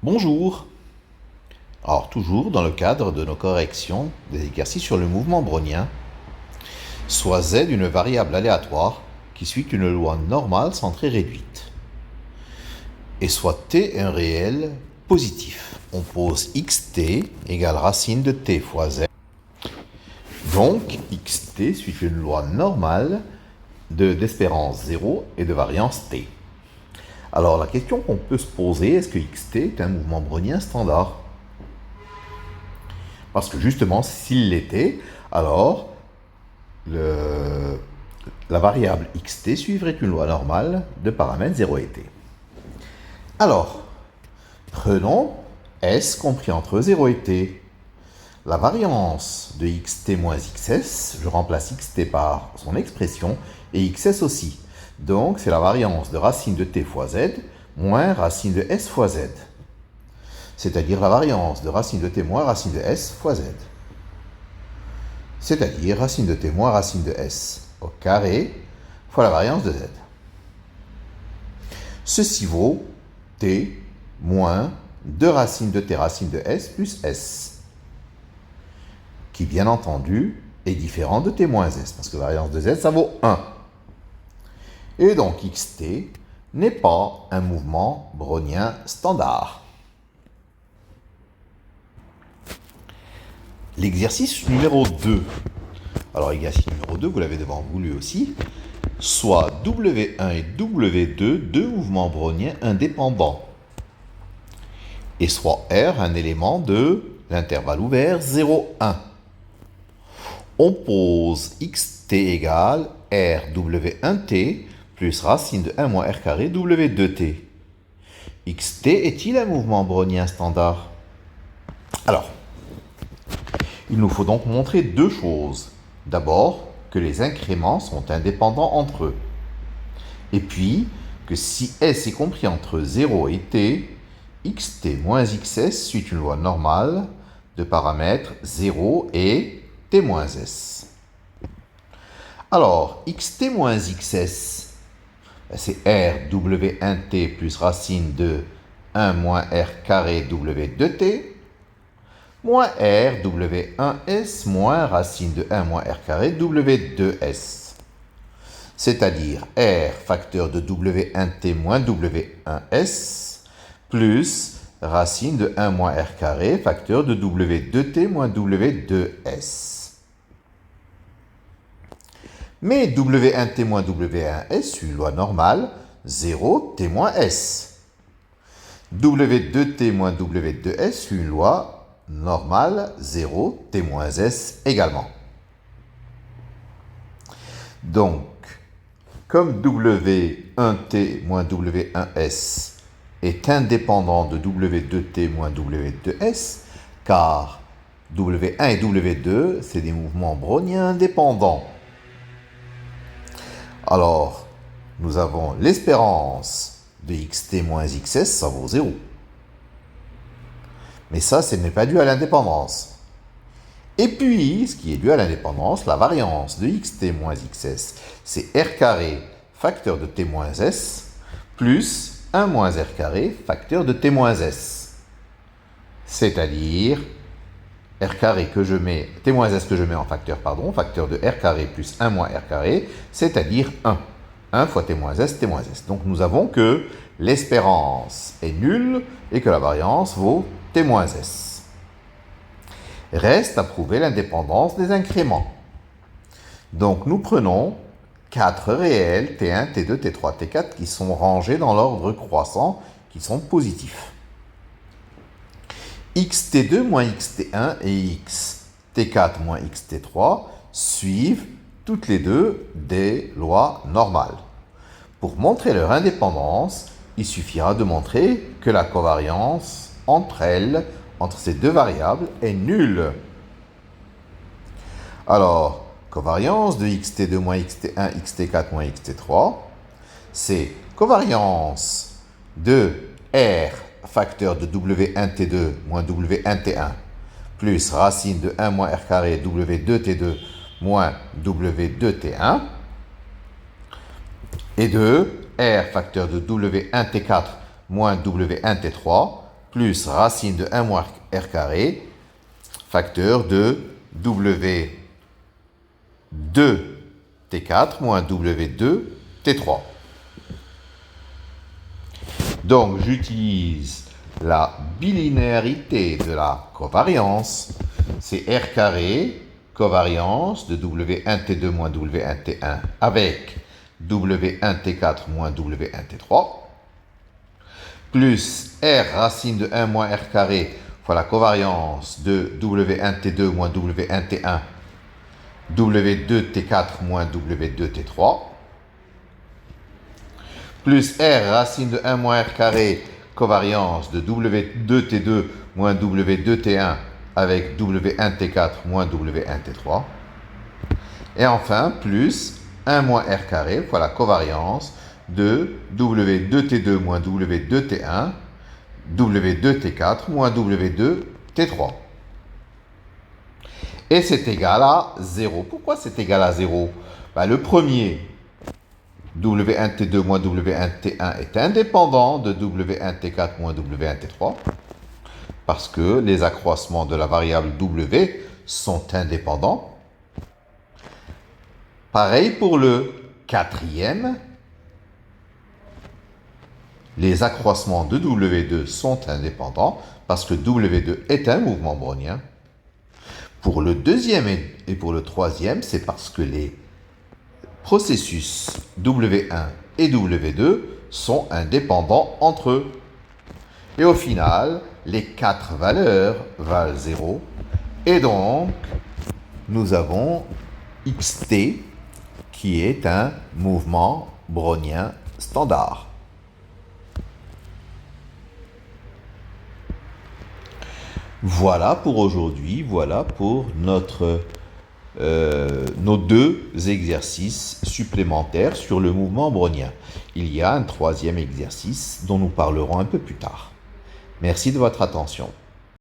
Bonjour. Alors toujours dans le cadre de nos corrections des exercices sur le mouvement brownien, soit z une variable aléatoire qui suit une loi normale centrée réduite, et soit t un réel positif. On pose xt égale racine de t fois z. Donc xt suit une loi normale d'espérance 0 et de variance t. Alors la question qu'on peut se poser, est-ce que xt est un mouvement brownien standard? Parce que justement, s'il l'était, alors la variable xt suivrait une loi normale de paramètres 0 et t. Alors, prenons s compris entre 0 et t. La variance de xt moins xs, je remplace xt par son expression, et xs aussi. Donc, c'est la variance de racine de t fois z moins racine de s fois z. C'est-à-dire la variance de racine de t moins racine de s fois z. C'est-à-dire racine de t moins racine de s au carré fois la variance de z. Ceci vaut t moins 2 racines de t racine de s plus s, qui bien entendu est différent de t moins s, parce que la variance de z, ça vaut 1. Et donc xt n'est pas un mouvement brownien standard. L'exercice numéro 2. Alors, l'exercice numéro 2, vous l'avez devant vous lui aussi. Soit W1 et W2, deux mouvements browniens indépendants. Et soit R, un élément de l'intervalle ouvert 0, 1. On pose xt égale RW1t plus racine de 1 moins R carré W2t. Xt est-il un mouvement brownien standard? Alors, il nous faut donc montrer deux choses. D'abord, que les incréments sont indépendants entre eux. Et puis, que si S est compris entre 0 et t, xt moins xs suit une loi normale de paramètres 0 et t moins s. Alors, xt moins xs, c'est rw1t plus racine de 1 moins r carré w2t, moins r w1s moins racine de 1 moins r carré w2s. C'est-à-dire r facteur de w1t moins w1s plus racine de 1 moins r carré facteur de w2t moins w2s. Mais w1t moins w1s suit une loi normale 0 t moins s. w2t moins w2s suit une loi normale 0 t moins s également. Donc, comme w1t moins w1s est indépendant de w2t moins w2s, car w1 et w2, c'est des mouvements browniens indépendants. Alors, nous avons l'espérance de xt moins xs, ça vaut 0. Mais ça, ce n'est pas dû à l'indépendance. Et puis, ce qui est dû à l'indépendance, la variance de xt moins xs, c'est r carré facteur de t moins s, plus 1 moins r carré facteur de t moins s. C'est-à-dire r carré que je mets, t moins s que je mets en facteur, facteur de r carré plus 1 moins r carré, c'est-à-dire 1. 1 fois t moins s, t moins s. Donc nous avons que l'espérance est nulle et que la variance vaut t moins s. Reste à prouver l'indépendance des incréments. Donc nous prenons 4 réels, T1, T2, T3, T4, qui sont rangés dans l'ordre croissant, qui sont positifs. xt2 moins xt1 et xt4 moins xt3 suivent toutes les deux des lois normales. Pour montrer leur indépendance, il suffira de montrer que la covariance entre elles, entre ces deux variables, est nulle. Alors, covariance de xt2 moins xt1, xt4 moins xt3, c'est covariance de r facteur de w1t2 moins w1t1 plus racine de 1 moins r carré w2t2 moins w2t1 et de r facteur de w1t4 moins w1t3 plus racine de 1 moins r carré, facteur de W2T4 moins W2T3. Donc, j'utilise la bilinéarité de la covariance. C'est R carré, covariance de W1T2 moins W1T1 avec W1T4 moins W1T3, plus R racine de 1 moins R carré fois la covariance de W1T2 moins W1T1, W2T4 moins W2T3, plus R racine de 1 moins R carré, covariance de W2T2 moins W2T1 avec W1T4 moins W1T3. Et enfin, plus 1 moins R carré fois la covariance de W2T2 moins W2T1, W2T4 moins W2T3. Et c'est égal à 0. Pourquoi c'est égal à 0? Le premier, W1T2 moins W1T1 est indépendant de W1T4 moins W1T3 parce que les accroissements de la variable W sont indépendants. Pareil pour le quatrième, les accroissements de W2 sont indépendants parce que W2 est un mouvement brownien. Pour le deuxième et pour le troisième, c'est parce que les processus W1 et W2 sont indépendants entre eux. Et au final, les 4 valeurs valent 0. Et donc, nous avons xt qui est un mouvement brownien standard. Voilà pour aujourd'hui, voilà pour nos 2 exercices supplémentaires sur le mouvement brownien. Il y a un troisième exercice dont nous parlerons un peu plus tard. Merci de votre attention.